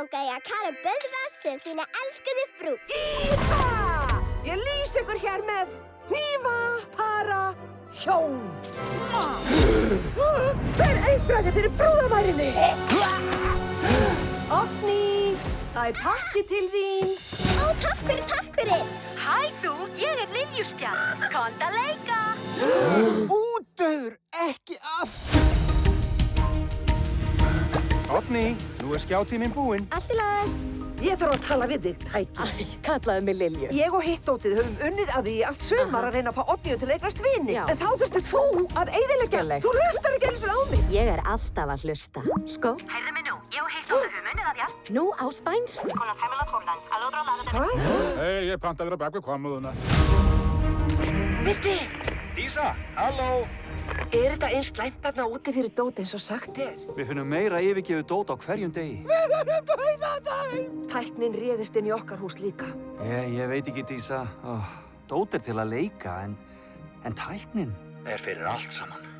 langa ég að Karen Böðvars sem þína elskuðu frú. Ísa! Ég lýs ykkur hér með hnífa, para, hjón. Hver eitraði fyrir brúðamærinni? Oddný, það er pakki til þín. Ó, takk fyrir. Hæ þú, ég Liljuspjald. Komdu að leika. Útdauður, ekki aftur! Oddný, nú er skjátíminn búinn. Allt í lagi. Ég þarf að tala við þig, Tæki. Æ, kallaðu mig Lilju. Ég og hitt dótið höfum unnið að því í allt sumar að reyna að fá Oddníu til að eignast vini. Já. En þá þurftir þú að eyðileggja. Skellegt. Þú hlustar ekki einu sinni á mig. Ég er alltaf að hlusta. Sko, Heyrðu mig nú, ég og hitt höfum unnið að þér. nú á spænsku. Konas heimilasfórlan, að lóðra að laga þetta. Hvað? Hei, ég pantaði þér á bak við kommóðuna. Viti, Dísa, halló! er þetta eins slæmt þarna úti fyrir dót eins og sagt er? Við finnum meira yfirgefið dót á hverjum degi. Tæknin réðist inn í okkar hús líka. Ég veit ekki, Dísa. Dót er til að leika, en tæknin er fyrir allt saman.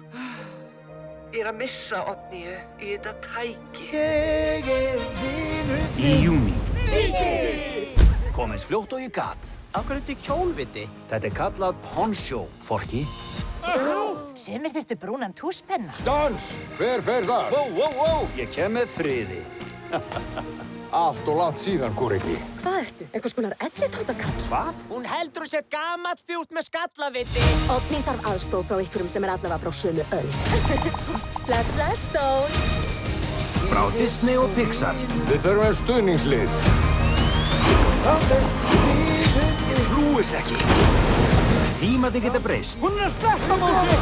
Ég er að missa Oddníu í þetta tæki. Ég er vinur Í júní. Kom eins fljótt og ég gat. Akkur þetta kjólviti? Þetta er kallað poncho, forki. Sumir þurftu brúnan túspenna. Stans! Hver fer þar? Wow! Ég kem með friði. Allt og langt síðan, Kúriki. Hvað ertu? Einhvers konar 11 kall? Hvað? Hún heldur sér gamall þjút með skallaviti. Oddný þarf aðstoð frá ykkurum sem er allavega frá sömu öld. Bless, Stóð. Frá Disney og Pixar. Við þurfum stuðningslið. Trúis ekki. Tímaði geta breyst. Hún er að sleppa músi!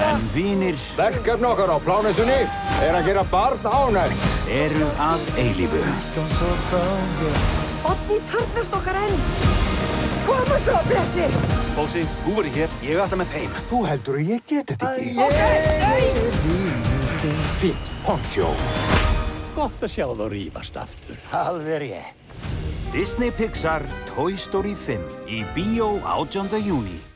En vinir Verkefni okkar á plánetunni er að gera barn ánægt. eru að eilífu. Oddný þarfnast okkar enn. Koma svo, blessi! Bósi, þú verður hér. Ég ætla með þeim. Þú heldur að ég geti þetta ekki? Fínt, poncho. Gott að sjá þá rífast aftur. Alveg rétt. Disney Pixar Toy Story 5 í bíó 18. júní.